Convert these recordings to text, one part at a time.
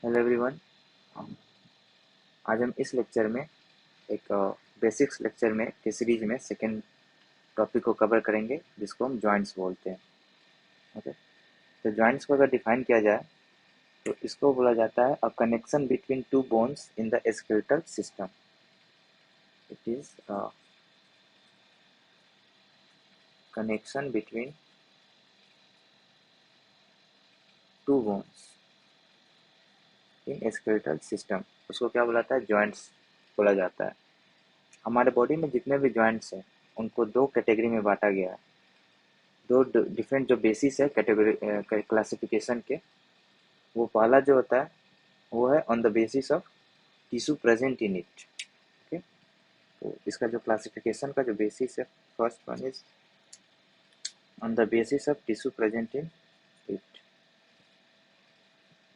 Hello everyone. आज हम इस लेक्चर में एक बेसिक्स लेक्चर में के सीरीज में सेकेंड टॉपिक को कवर करेंगे जिसको हम जॉइंट्स बोलते हैं। ओके, तो जॉइंट्स को अगर डिफाइन किया जाए तो इसको बोला जाता है a connection between two bones in the skeletal system. It is connection between two bones in skeletal system, उसको क्या बोला जाता है? जॉइंट्स बोला जाता है। हमारे बॉडी में जितने भी जॉइंट्स हैं उनको दो कैटेगरी में बांटा गया है। दो डिफरेंट जो बेसिस है कैटेगरी क्लासिफिकेशन के। वो पहला जो होता है वो है on the basis of tissue present in it. Okay, तो इसका जो क्लासिफिकेशन का जो बेसिस है, first one is on the basis of tissue present in it.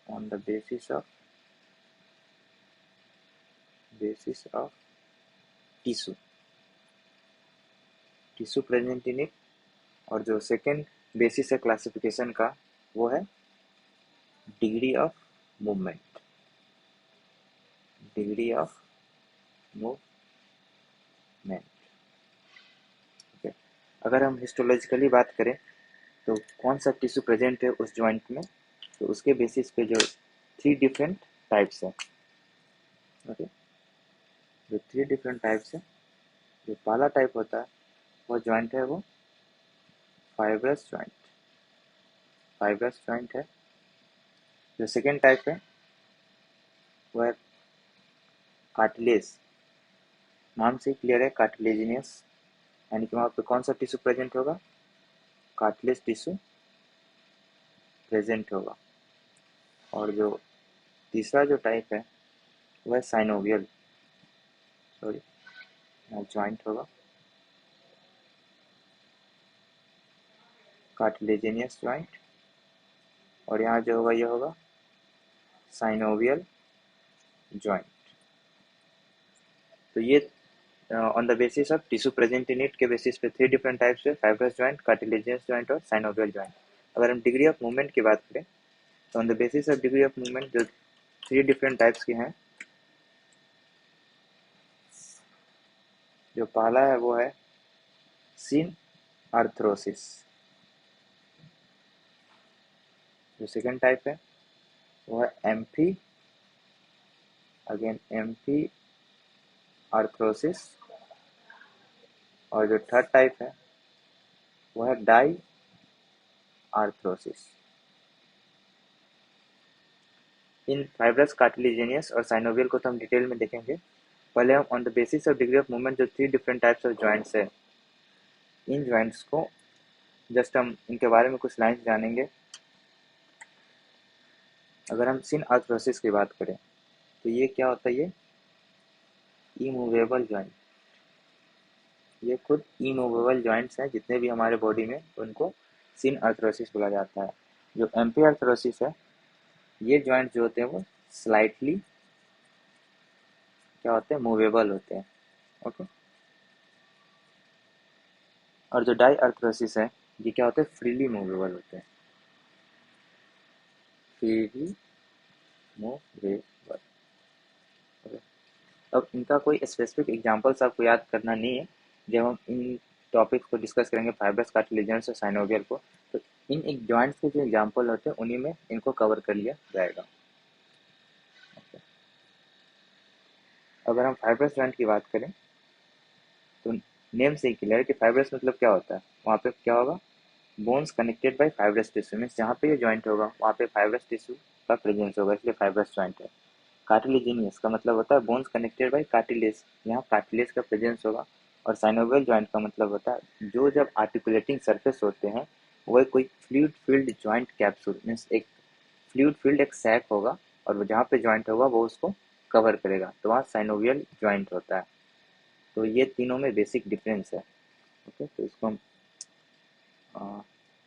On the basis of tissue tissue present in it. और जो second basis है classification का वो है degree of movement. Degree of movement. Okay, अगर हम histologically बात करें तो कौन सा टिश्यू प्रेजेंट है उस जॉइंट में, तो उसके बेसिस पे जो थ्री डिफरेंट टाइप्स है। ओके, जो थ्री डिफरेंट टाइप्स है, जो पहला टाइप होता है वो जॉइंट है वो फाइब्रस जॉइंट। फाइब्रस जॉइंट है। जो सेकेंड टाइप है वो है कार्टिलेज। नाम से ही क्लियर है, कार्टिलेजिनियस, यानी कि वहाँ पे कौन सा टिश्यू प्रेजेंट होगा? कार्टिलेज टिश्यू प्रेजेंट होगा। और जो तीसरा जो टाइप है वह है साइनोवियल। सॉरी, जॉइंट होगा कार्टिलेजिनियस जॉइंट। और यहाँ जो होगा ये होगा साइनोवियल जॉइंट। तो ये on the basis of tissue present in it के बेसिस पे थ्री डिफरेंट टाइप्स है, फाइब्रस जॉइंट, कार्टिलेजियस जॉइंट और साइनोवियल जॉइंट। अगर हम डिग्री ऑफ मूवमेंट की बात करें तो on the basis of degree of movement जो थ्री डिफरेंट टाइप्स के हैं, जो पहला है वो है सिन आर्थरोसिस। जो सेकेंड टाइप है वो है एम्फी, अगेन एम्फी आर्थरोसिस। और जो थर्ड टाइप है वो है डाई आर्थरोसिस। इन फाइब्रस, कार्टिलेजिनियस और साइनोवियल को तो हम डिटेल में देखेंगे। पहले हम on the basis of degree of movement जो three different types of joints है, इन जॉइंट्स को जस्ट हम इनके बारे में कुछ लाइन्स जानेंगे। अगर हम सिन आर्थरोसिस की बात करें तो ये क्या होता है? ये इमूवेबल जॉइंट। ये खुद इमूवेबल जॉइंट्स हैं जितने भी हमारे बॉडी में, उनको सिन आर्थरोसिस बोला जाता है। जो एम्फी आर्थरोसिस है, ये जॉइंट जो होते हैं वो स्लाइटली क्या होते हैं? मूवेबल होते हैं। ओके, और जो डाई आर्थरोसिस है ये क्या होते हैं? फ्रीली मूवेबल होते हैं। Freely movable. अब इनका कोई स्पेसिफिक एग्जांपल्स आपको याद करना नहीं है। जब हम इन टॉपिक्स को डिस्कस करेंगे, फाइब्रस, कार्टिलेजियस और साइनोवियल को, तो इन एक जॉइंट्स के जो एग्जांपल होते हैं उन्हीं में इनको कवर कर लिया जाएगा। अगर हम फाइब्रस जॉइंट की बात करें तो नेम से ही क्लियर है कि फाइब्रस मतलब क्या होता है। वहाँ पे क्या होगा? Bones connected by fibrous tissue, means जहाँ पे ये जॉइंट होगा वहाँ पे फाइब्रस टिश्यू का प्रेजेंस होगा, इसलिए फाइब्रस जॉइंट है। कार्टिलेजिनियस का मतलब होता है बोन्स कनेक्टेड बाय कार्टिलेज, यहाँ कार्टिलेज का प्रेजेंस होगा। और साइनोवियल जॉइंट का मतलब होता है जो जब आर्टिकुलेटिंग सरफेस होते हैं वह कोई fluid field joint capsule, means एक फ्लूइड फील्ड एक सैक होगा और वो जहाँ पे जॉइंट होगा वो उसको कवर करेगा, तो वहाँ साइनोवियल जॉइंट होता है। तो ये तीनों में बेसिक डिफरेंस है। ओके, तो इसको हम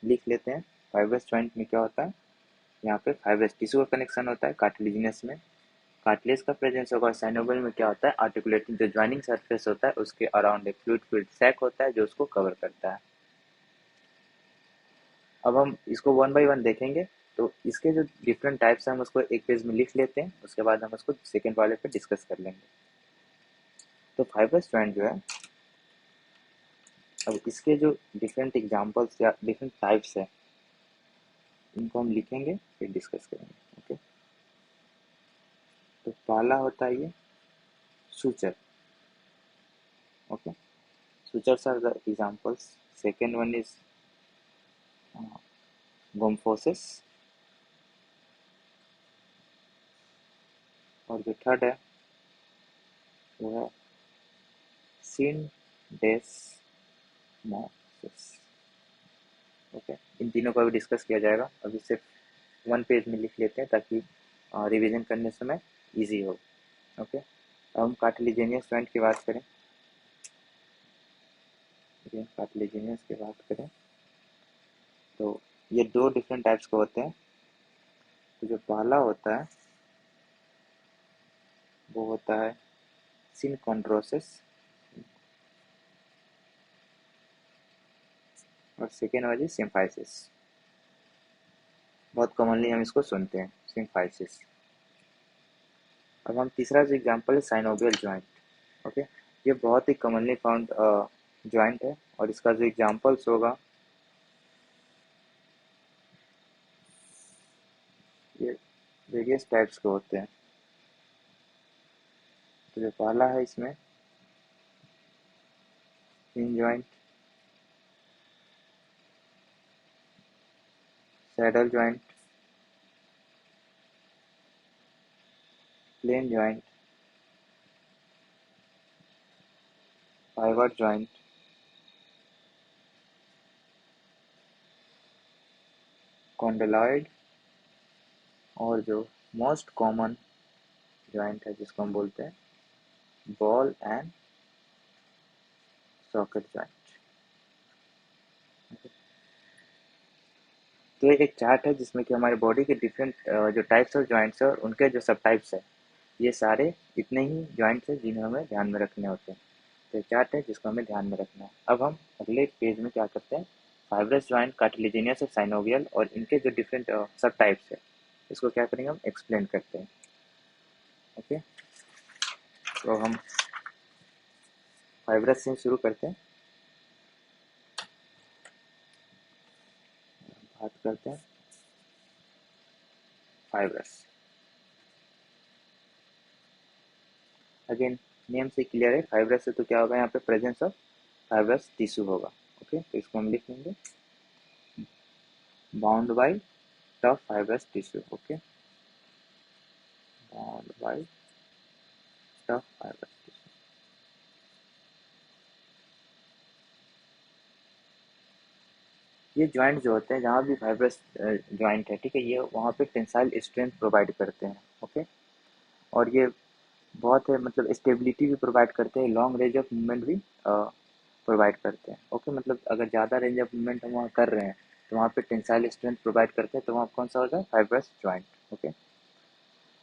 लिख लेते हैं। फाइब्रस जॉइंट में क्या होता है? यहाँ पे फाइब्रस टिश्यू का कनेक्शन होता है, कार्टिलेजिनस में कार्टिलेज का प्रेजेंस होगा। और साइनोवियल में क्या होता है? आर्टिकुलेटिंग जो ज्वाइनिंग सरफेस होता है उसके अराउंड एक फ्लूइड फील्ड सैक होता है जो उसको कवर करता है। अब हम इसको वन बाय वन देखेंगे तो इसके जो डिफरेंट टाइप्स हैं हम उसको एक पेज में लिख लेते हैं, उसके बाद हम उसको सेकेंड वाले पे डिस्कस कर लेंगे। तो फाइब्रस जॉइंट जो है, अब इसके जो डिफरेंट एग्जांपल्स या डिफरेंट टाइप्स है इनको हम लिखेंगे फिर डिस्कस करेंगे। ओके, तो पहला होता है ये suture. Okay, sutures are the examples. Second one is गोम्फोसिस, और जो थर्ड है वो है सिंडेस्मोसिस। ओके, इन तीनों का भी डिस्कस किया जाएगा। अभी सिर्फ वन पेज में लिख लेते हैं ताकि रिवीजन करने समय इजी हो। ओके, अब हम कार्टिलेजिनियस जॉइंट की बात करें। कार्टिलेजिनियस की बात करें तो ये दो डिफरेंट टाइप्स के होते हैं। तो जो पहला होता है वो होता है सिनकॉन्ड्रोसिस, और सेकेंड वाली सिम्फाइसिस। बहुत कॉमनली हम इसको सुनते हैं, सिम्फाइसिस। अब हम तीसरा जो एग्जांपल है साइनोवियल जॉइंट। ओके, ये बहुत ही कॉमनली फाउंड जॉइंट है, और इसका जो एग्जांपल्स होगा ये वेरियस टाइप्स के होते हैं। तो जो पहला है इसमें hinge joint, saddle joint, plane joint, pivot joint, condyloid, और जो मोस्ट कॉमन जॉइंट है जिसको हम बोलते हैं बॉल एंड सॉकेट जॉइंट। तो ये एक चार्ट है जिसमें कि हमारे बॉडी के डिफरेंट जो टाइप्स ऑफ जॉइंट्स है और उनके जो सब टाइप्स है, ये सारे इतने ही जॉइंट्स हैं जिन्हें हमें ध्यान में रखने होते हैं। तो चार्ट है जिसको हमें ध्यान में रखना है। अब हम अगले पेज में क्या करते हैं, फाइब्रस जॉइंट, कार्टिलेजिनियस और साइनोवियल, और इनके जो डिफरेंट सब टाइप्स है इसको क्या करेंगे, हम एक्सप्लेन करते हैं। ओके, तो हम फाइब्रस से शुरू करते हैं, बात करते हैं फाइब्रस। अगेन नेम से क्लियर है, फाइब्रस से तो क्या होगा, यहाँ पे प्रेजेंस ऑफ फाइब्रस टिश्यू होगा। ओके, तो इसको हम लिख लेंगे bound by tough fibrous tissue. Okay, bound by tough fibrous tissue. ये जॉइंट जो होते हैं जहाँ भी फाइब्रस जॉइंट है, ठीक है, ये वहाँ पे टेंसाइल स्ट्रेंथ प्रोवाइड करते हैं। ओके, और ये बहुत है मतलब स्टेबिलिटी भी प्रोवाइड करते हैं, लॉन्ग रेंज ऑफ मूवमेंट भी प्रोवाइड करते हैं। ओके, मतलब अगर ज़्यादा रेंज ऑफ मूवमेंट हम वहाँ कर रहे हैं तो वहाँ पे टेंसाइल स्ट्रेंथ प्रोवाइड करते हैं, तो वहाँ कौन सा होता है, फाइब्रस जॉइंट। ओके,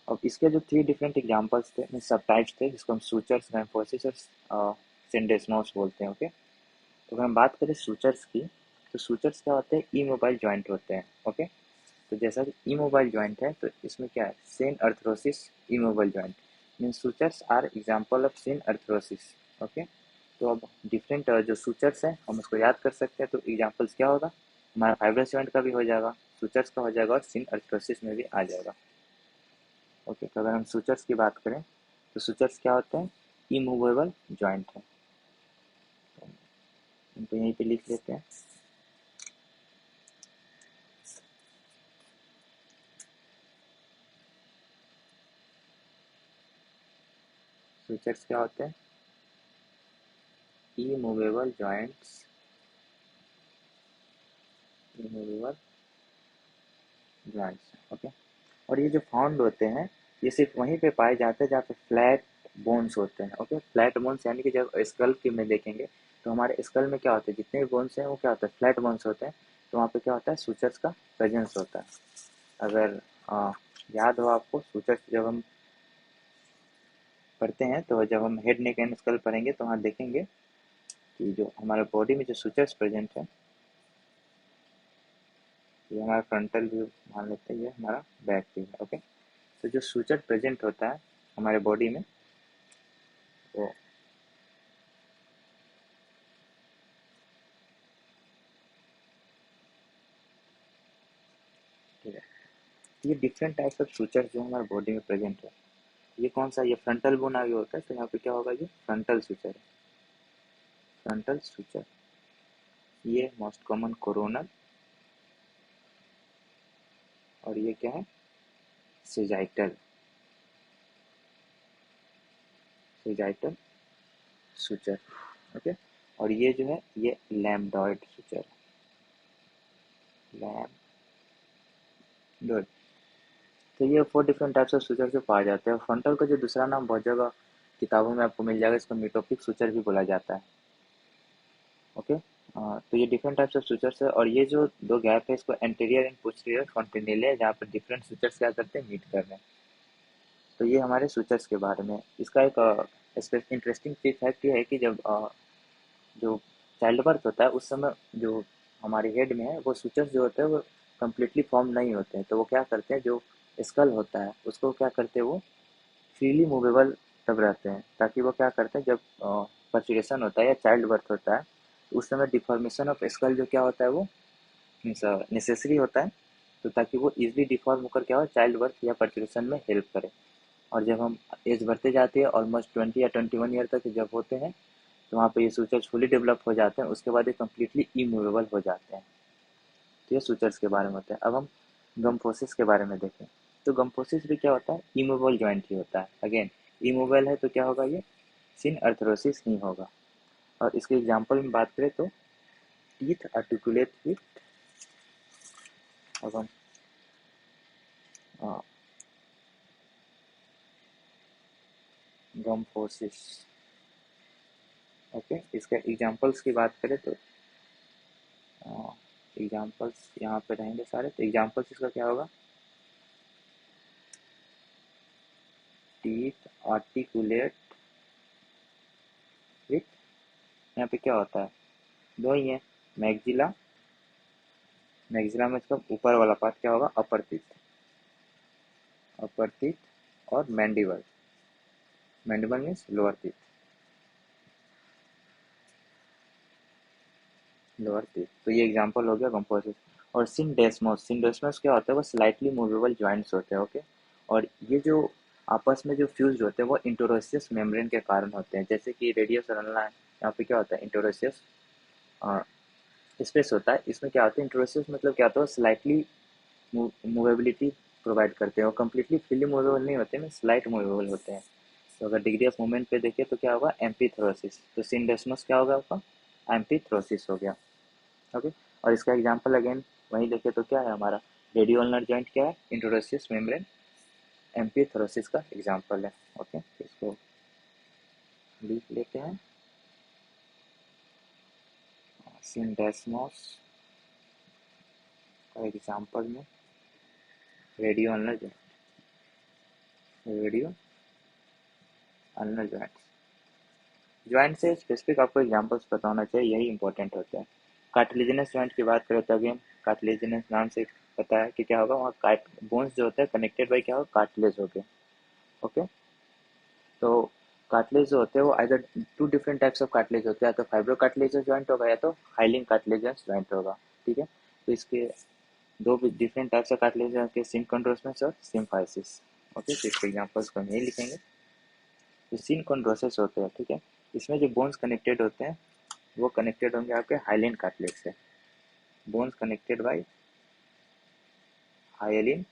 अब इसके जो थ्री डिफरेंट एग्जांपल्स थे, सब टाइप्स थे, जिसको हम सूचर्स, रेम्फोसिस और सिंडेस्मोस बोलते हैं। ओके, तो अगर हम बात करें सूचर्स की, तो सूचर्स क्या होते हैं, ई मोबाइल जॉइंट होते हैं। ओके, तो जैसा कि ई मोबाइल जॉइंट है तो इसमें क्या है, synarthrosis immobile joint mean sutures are example of synarthrosis. Okay, तो अब डिफरेंट जो सूचर्स हैं हम उसको याद कर सकते हैं। तो एग्जांपल्स क्या होगा, हमारा फाइब्रस जॉइंट का भी हो जाएगा, सूचर्स का हो जाएगा, और सिन अर्थरोसिस में भी आ जाएगा। ओके, तो अगर हम सूचर्स की बात करें तो सूचर्स क्या होते हैं, इमूवेबल जॉइंट है। इनको यहीं पे लिख लेते हैं। सूचर्स क्या होते हैं, immovable joints, immovable joints. Okay, और ये जो फाउंड होते हैं ये सिर्फ वहीं पे पाए जाते हैं जहाँ पे फ्लैट बोन्स होते हैं। ओके, फ्लैट बोन्स यानी कि जब स्कल की में देखेंगे तो हमारे स्कल में क्या होता है, जितने भी बोन्स हैं वो क्या होता है, फ्लैट बोन्स होते हैं। तो वहाँ पे क्या होता है, सूचर्स का प्रेजेंस होता है। अगर याद हो आपको, सूचर्स जब हम पढ़ते हैं तो जब हम हेड नेक एंड स्कल पढ़ेंगे तो वहाँ देखेंगे कि जो हमारे बॉडी में जो सूचर्स प्रेजेंट है ये हमारा फ्रंटल व्यू मान लेते हैं, ये हमारा बैक व्यू है। ओके, तो जो सूचर प्रेजेंट होता है हमारे बॉडी में वो ठीक है। ये डिफरेंट टाइप्स ऑफ सूचर जो हमारे बॉडी में प्रेजेंट है, ये कौन सा, ये फ्रंटल बोन आगे होता है, तो यहाँ पे क्या होगा, ये फ्रंटल सूचर है, फ्रंटल सूचर। ये मोस्ट कॉमन कोरोनल, और ये क्या है, सेजाइटल, सेजाइटल सूचर। ओके, और ये जो है ये लैम्डॉइड सूचर, लैम्डॉइड। तो ये 4 डिफरेंट टाइप्स ऑफ सूचर से पाए जाते हैं। फ्रंटल का जो दूसरा नाम बहुत जगह किताबों में आपको मिल जाएगा, इसको मिटोपिक सूचर भी बोला जाता है। ओके, तो ये डिफरेंट टाइप्स ऑफ सूचर्स है, और ये जो दो गैप है इसको एंटीरियर एंड पोस्टीरियर फॉन्टेनिले है, जहाँ पर डिफरेंट सूचर्स क्या करते हैं, मीट कर रहे हैं। तो ये हमारे सूचर्स के बारे में। इसका एक इंटरेस्टिंग चीज फैक्ट ये है कि जब जो चाइल्ड बर्थ होता है उस समय जो हमारे हेड में है वो सूचर्स जो होते हैं वो कम्प्लीटली फॉर्म नहीं होते हैं, तो वो क्या करते हैं, जो स्कल होता है उसको क्या करते हैं, वो फ्रीली मूवेबल तब रहते हैं, ताकि वो क्या करते हैं, जब पर्चुरेशन होता है या चाइल्ड बर्थ होता है तो उस समय डिफॉर्मेशन ऑफ स्कल जो क्या होता है वो नेसेसरी होता है, तो ताकि वो इजिली डिफॉर्म होकर क्या हो, चाइल्ड बर्थ या पर्चुरेशन में हेल्प करे। और जब हम एज बढ़ते जाती है ऑलमोस्ट 20 या 21 ईयर तक जब होते हैं, तो वहाँ पे ये सूचर्स फुली डेवलप हो जाते हैं, उसके बाद ये कम्प्लीटली इमूवेबल हो जाते हैं। तो ये सूचर्स के बारे में होता है। अब हम गम्फोसिस के बारे में देखें, तो गम्फोसिस भी क्या होता है, इमूवेबल जॉइंट ही होता है। अगेन इमूवेबल है तो क्या होगा, ये सिन अर्थरोसिस नहीं होगा। और इसके एग्जाम्पल में बात करें तो टीथ आर्टिकुलेट विथ, अब हम गम्फोसिस, ओके, इसके एग्जाम्पल्स की बात करें तो एग्जाम्पल्स यहाँ पे रहेंगे सारे, तो एग्जाम्पल्स इसका क्या होगा, टीथ आर्टिकुलेट विथ, यहाँ पे क्या होता है, दो ही है, मैग्जिला, मैग्जिला में इसका ऊपर वाला पार्ट क्या होगा, अपर टीथ, अपर टीथ, और mandible, mandible means lower teeth, lower teeth. तो ये एग्जांपल हो गया कंपोजिट। और सिंडेस्मोस, सिंडेस्मोस क्या होता है, वो स्लाइटली मूवेबल जॉइंट्स होते हैं। ओके, और ये जो आपस में जो फ्यूज होते हैं वो इंटरोसियस मेम्ब्रेन के कारण होते हैं, जैसे कि रेडियस और अनला, यहाँ पे क्या होता है, इंटरोसियस स्पेस होता है, इसमें क्या होता है, इंटरोसियस मतलब क्या होता है, स्लाइटली मूवेबिलिटी प्रोवाइड करते हैं, और कम्प्लीटली फ्रीली मूवेबल नहीं होते हैं, स्लाइट मूवेबल होते हैं। तो अगर डिग्री ऑफ मूवमेंट पे देखिए तो क्या होगा, एम्पीथ्रोसिस, तो सिंडेस्मस क्या होगा आपका, एम्पीथ्रोसिस हो गया। ओके, और इसका एग्जांपल अगेन वहीं देखें तो क्या है हमारा, रेडियोल्नर जॉइंट क्या है, इंटरोसियस मेम्ब्रेन, एम्पीथ्रोसिस का एग्जांपल है। ओके, तो इसको लिख लेते हैं, सिंडेस्मस का एग्जांपल में radioulnar joint, radio ulnar joint, joint से स्पेसिफिक आपको एग्जांपल्स पता होना चाहिए, यही इंपॉर्टेंट होता है। कार्टिलेजिनस जॉइंट की बात करें तो अगेन कार्टिलेजिनस नाम से पता है कि क्या होगा, वहाँ काट बोन्स जो होता है कनेक्टेड बाई क्या होगा, कार्टिलेज हो गया। ओके, तो कार्टिलेज जो होते हैं वो either two different types of cartilage होते हैं, या तो फाइब्रो कार्टिलेजस जॉइंट होगा या तो हाइलिन कार्टिलेजस जॉइंट होगा। ठीक है, तो इसके दो डिफरेंट टाइप्स ऑफ कार्टिलेज के, सिनकोंड्रोसिस और सिम्फाइसिस। ओके, तो इसके एग्जांपल्स को हम यही लिखेंगे। तो सिनकोंड्रोसिस होते हैं, ठीक है, इसमें जो बोन्स कनेक्टेड होते हैं वो कनेक्टेड होंगे आपके हाइलिन कार्टिलेज से, bones connected by hyaline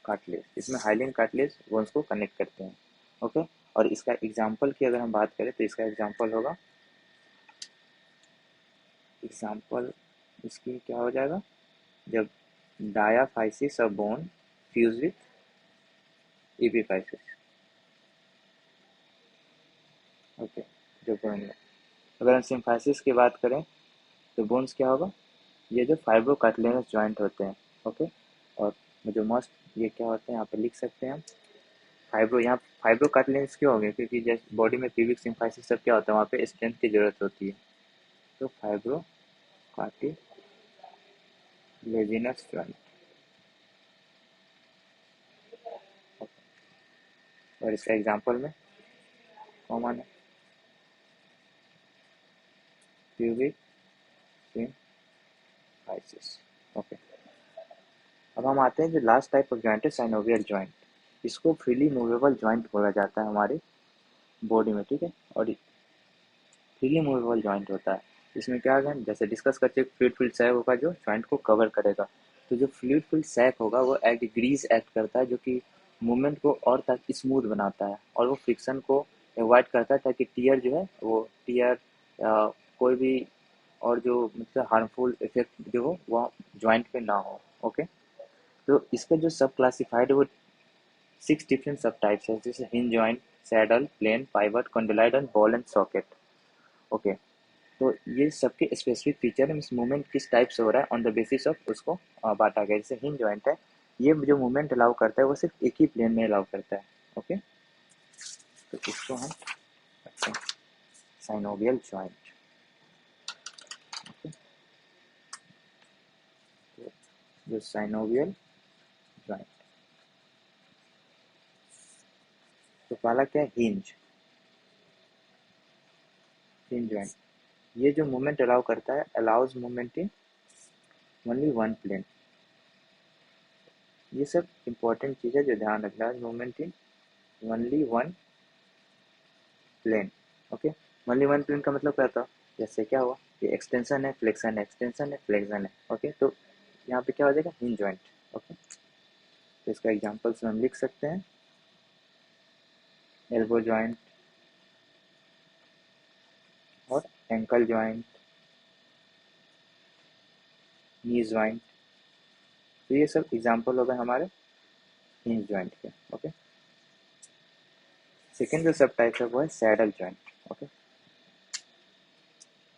cartilage, इसमें हाइलिन कार्टिलेज बोन्स को कनेक्ट करते हैं। ओके, और इसका एग्जांपल की अगर हम बात करें तो इसका एग्जांपल होगा, एग्जांपल इसकी क्या हो जाएगा, जब diaphysis of bone fuse with epiphysis. Okay, जो बोन में अगर हम सिम्फाइसिस की बात करें तो बोन्स क्या होगा, ये जो फाइब्रोकार्टिलेजस जॉइंट होते हैं। ओके, और जो मस्ट ये क्या होते हैं यहाँ पे लिख सकते हैं हम, फाइब्रो, यहाँ फाइब्रोकार्टिलेजस क्यों हो गए, क्योंकि जैसे बॉडी में प्यूबिक सिम्फाइसिस सब क्या होता है, वहाँ पे स्ट्रेंथ की जरूरत होती है, तो फाइब्रोकार्टिलेज लेजीनस जॉइंट। और इसका एग्जांपल में कॉमन है प्यूबिक सिम्फाइसिस। ओके, अब हम आते हैं जो लास्ट टाइप ऑफ जॉइंट है साइनोवियल जॉइंट। इसको फ्रीली मूवेबल जॉइंट बोला जाता है हमारे बॉडी में, ठीक है। और फ्रीली मूवेबल जॉइंट होता है। इसमें क्या है, जैसे डिस्कस करते हैं, फ्लूइड फिल्ड सैक होगा जो जॉइंट को कवर करेगा। तो जो फ्लूइड फिल्ड सैक होगा वो एक ग्रीस एक्ट करता है जो कि मूवमेंट को और ताकि स्मूथ बनाता है, और वो फ्रिक्शन को अवॉइड करता है ताकि टीयर जो है वो टीयर या कोई भी और जो मतलब हार्मफुल इफेक्ट जो हो वो जॉइंट पे ना हो। ओके, तो इसका जो सब क्लासिफाइड है वो 6 डिफरेंट सब टाइप्स है, जैसे hinge joint, saddle, plane, pivot, condyloid and ball and socket. Okay, तो ये सबके स्पेसिफिक फीचर है, मीन्स मूवमेंट किस टाइप से हो रहा है ऑन द बेसिस ऑफ उसको बांटा गया। जैसे हिंज जॉइंट है, ये जो मूवमेंट अलाउ करता है वो सिर्फ एक ही प्लेन में अलाउ करता है। ओके, तो इसको हम रखते हैं साइनोवियल जॉइंट। तो जो साइनोवियल जॉइंट, तो पहला क्या है, हिंज। हिंज जॉइंट ये जो मूवमेंट अलाउ करता है, allows movement in only one plane. ये सब इंपॉर्टेंट चीज़ है जो ध्यान रखना है, movement in only one plane. Okay, only one plane का मतलब क्या था, जैसे क्या हुआ कि एक्सटेंशन है फ्लेक्शन है, एक्सटेंशन है फ्लेक्शन है। ओके, तो यहाँ पे क्या हो जाएगा, हिंज जॉइंट। ओके, तो इसका एग्जांपल्स हम लिख सकते हैं, एल्बो जॉइंट और एंकल जॉइंट, नी जॉइंट। तो ये सब एग्जांपल हो गए हमारे हिंज जॉइंट के। ओके, सेकेंड जो सब टाइप है वो है सैडल जॉइंट। ओके,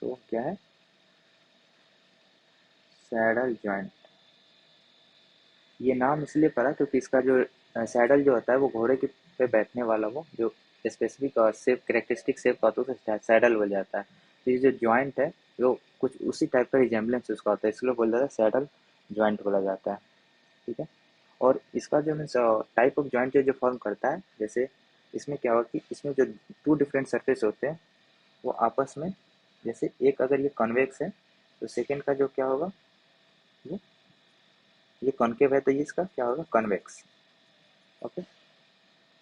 तो क्या है सैडल जॉइंट, ये नाम इसलिए पड़ा क्योंकि इसका जो सैडल जो होता है वो घोड़े के पे बैठने वाला वो जो स्पेसिफिक और सेप करेक्टरिस्टिक सेप का होता है उसे सैडल बोल जाता है। तो ये जो जॉइंट है वो कुछ उसी टाइप का रिजेम्बलेंस उसका होता है, इसलिए बोल जाता है सैडल जॉइंट बोला जाता है। ठीक है, और इसका जो मीन्स टाइप ऑफ जॉइंट जो फॉर्म करता है, जैसे इसमें क्या होगा कि इसमें जो टू डिफरेंट सरफेस होते हैं वो आपस में, जैसे एक अगर ये कॉन्वेक्स है तो सेकेंड का जो क्या होगा, ये कॉन्केव है तो ये इसका क्या होगा, कॉन्वेक्स। ओके,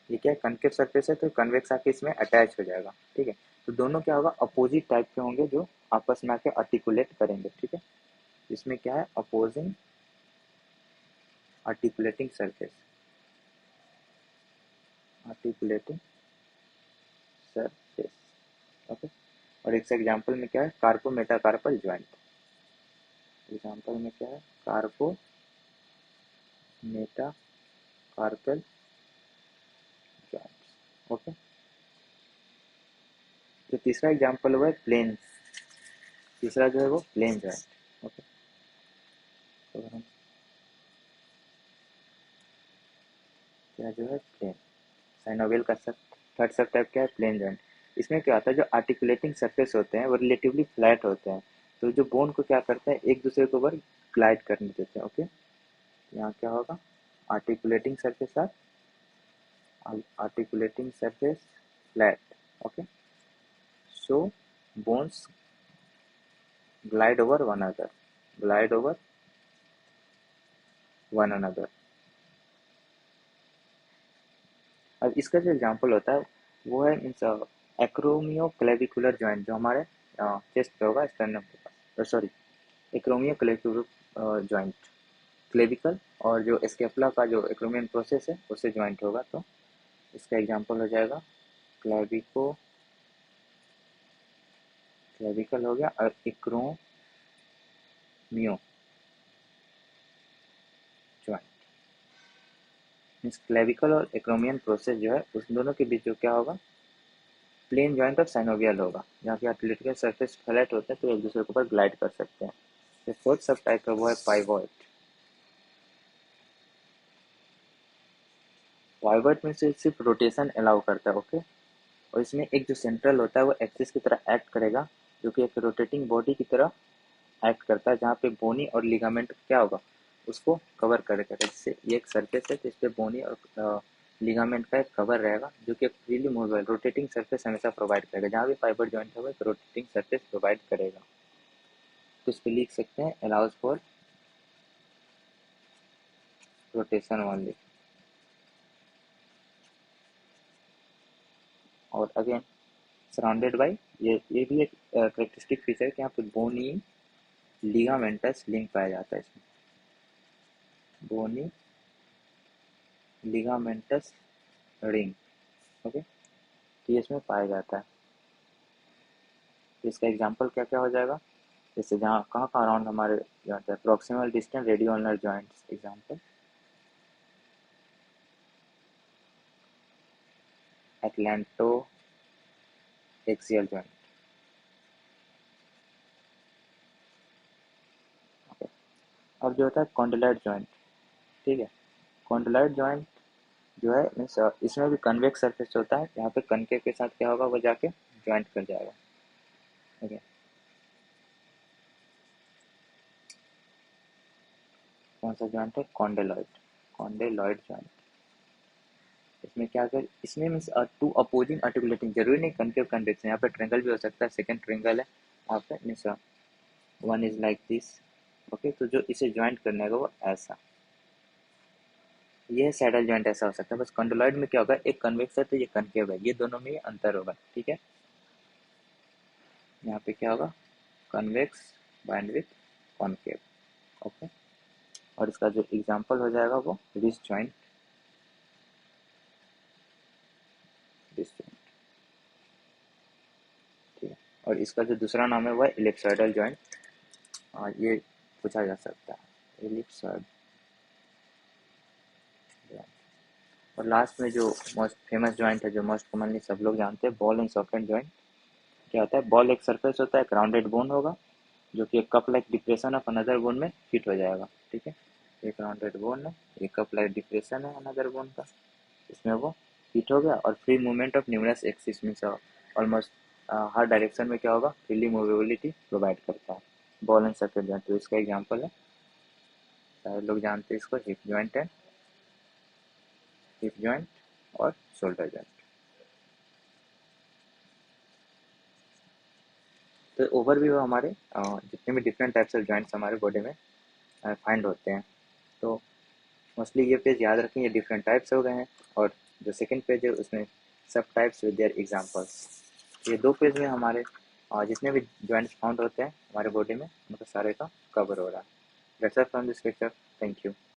ये क्या है, कनकेव सरफेस है तो कन्वेक्स आके इसमें अटैच हो जाएगा। ठीक है, तो दोनों क्या होगा, अपोजिट टाइप के होंगे जो आपस में आके आर्टिकुलेट करेंगे। ठीक है, इसमें क्या है, opposing articulating surface, articulating surface. Okay, और एक एग्जांपल में क्या है, कार्पो मेटाकार्पल ज्वाइंट। एग्जांपल में क्या है, कार्पो मेटाकार्पल ज्वाइंट। ओके, तो तीसरा एग्जांपल हुआ है प्लेन, तीसरा जो है वो प्लेन ज्वाइंट। ओके, तो हम क्या जो है प्लेन, साइनोवियल का सब थर्ड सब टाइप क्या है, प्लेन जॉइंट। इसमें क्या होता है, जो आर्टिकुलेटिंग सरफेस होते हैं वो रिलेटिवली फ्लैट होते हैं, तो जो बोन को क्या करते हैं एक दूसरे के ऊपर ग्लाइड करने देते हैं। ओके, यहाँ क्या होगा, articulating surface are articulating surface flat. Okay, so bones glide over one other, glide over one another. अब इसका जो एग्जांपल होता है वो है मीन्स एक्रोमियो क्लेविकुलर जॉइंट, जो हमारे चेस्ट पे होगा, स्टर्नम के पास, सॉरी एक्रोमियो क्लेविकुलर जॉइंट, क्लेविकल और जो स्केपुला का जो एक्रोमियन प्रोसेस है उससे जॉइंट होगा। तो इसका एग्जांपल हो जाएगा क्लेविको, क्लेविकल हो गया, और एक्रोमियो जॉइंट। मीन्स क्लेविकल और एक्रोमियन प्रोसेस जो है उस दोनों के बीच जो क्या होगा, प्लेन जॉइंट ऑफ साइनोवियल होगा, जहाँ की आर्टिकुलेटिंग सरफेस फ्लैट होते हैं तो एक दूसरे के ऊपर ग्लाइड कर सकते हैं। तो फोर्थ सब टाइप का वो है पाइवॉट। पाइवॉट में से सिर्फ रोटेशन अलाउ करता है। ओके, और इसमें एक जो सेंट्रल होता है वो एक्सिस की तरह एक्ट करेगा, जो कि एक रोटेटिंग बॉडी की तरह एक्ट करता है, जहाँ पे बोनी और लिगामेंट क्या होगा, उसको कवर करेगा। जैसे ये एक सरफेस है तो इस पे बोनी और लिगामेंट का एक कवर रहेगा, जो कि फ्रीली मूवेबल रोटेटिंग सरफेस हमेशा प्रोवाइड करेगा। जहाँ भी फाइबर जॉइंट होगा तो रोटेटिंग सरफेस प्रोवाइड करेगा। तो इस पे लिख सकते हैं अलाउज फॉर रोटेशन ओनली। और अगेन सराउंडेड बाई, ये भी एक करेक्टरिस्टिक फीचर है कि यहाँ पे बोनी लिगामेंटस लिंक पाया जाता है इसमें। बोनी लिगामेंटस रिंग, ओके, तो ये इसमें पाया जाता है। तो इसका एग्जांपल क्या क्या हो जाएगा, जैसे जहाँ कहाँ कहाँ अराउंड हमारे जॉइंट है, proximal distance radio joints example, atlanto axial joint, okay. अब जो होता है कॉन्डिलाइट जॉइंट, ठीक है। कॉन्डिलाइट जॉइंट जो है मीन्स इसमें भी कन्वेक्स सरफेस होता है, यहाँ पे कनकेव के साथ क्या होगा, वो जाके ज्वाइंट कर जाएगा, ओके। कौन सा जॉइंट है, कॉन्डेलॉइड, कॉन्डेलॉइड जॉइंट। इसमें क्या कर, इसमें मीन्स टू अपोजिंग आर्टिकुलेटिंग, जरूरी नहीं कनकेव कन्वेक्स, यहाँ पे ट्रेंगल भी हो सकता है, सेकंड ट्रेंगल है यहाँ पे means one is like this, okay. तो जो इसे ज्वाइंट करने का वो ऐसा, ये सैडल जॉइंट ऐसा हो सकता है। बस कॉन्डोलॉइड में क्या होगा, एक कन्वेक्स है तो ये कनकेव है, ये दोनों में अंतर होगा, ठीक है। यहाँ पे क्या होगा, convex bind with concave, okay. और इसका जो एग्जांपल हो जाएगा वो रिस्ट जॉइंट, रिस्ट जॉइंट, ठीक है। और इसका जो दूसरा नाम है वो है इलिप्सॉइडल जॉइंट, ये पूछा जा सकता है, इलिप्सॉइड जॉइंट। और लास्ट में जो मोस्ट फेमस जॉइंट है, जो मोस्ट कॉमनली सब लोग जानते हैं, बॉल एंड सॉकेट जॉइंट। क्या होता है, बॉल एक सरफेस होता है, एक राउंडेड बोन होगा, जो कि एक cup like depression of another bone में फिट हो जाएगा, ठीक है। एक राउंडेड बोन है, एक कप लाइक डिप्रेशन है अनदर बोन का, इसमें वो फिट हो गया। और free movement of numerous axis means almost her direction में क्या होगा, फ्रीली मूवेबिलिटी प्रोवाइड करता है, बॉल एंड सॉकेट जॉइंट। तो इसका एग्जांपल है, सारे लोग जानते हैं इसको, हिप जॉइंट है, हिप जॉइंट और शोल्डर जॉइंट। तो ओवरव्यू हमारे जितने भी डिफरेंट टाइप्स ऑफ जॉइंट्स हमारे बॉडी में फाइंड होते हैं। तो मोस्टली ये पेज याद रखें, ये डिफरेंट टाइप्स हो गए हैं, और जो सेकंड पेज है उसमें सब टाइप्स विद देयर एग्जांपल्स। ये दो पेज में हमारे जितने भी जॉइंट्स फाउंड होते हैं हमारे बॉडी में, उनका सारे का कवर हो रहा है। That's all from this lecture, thank you.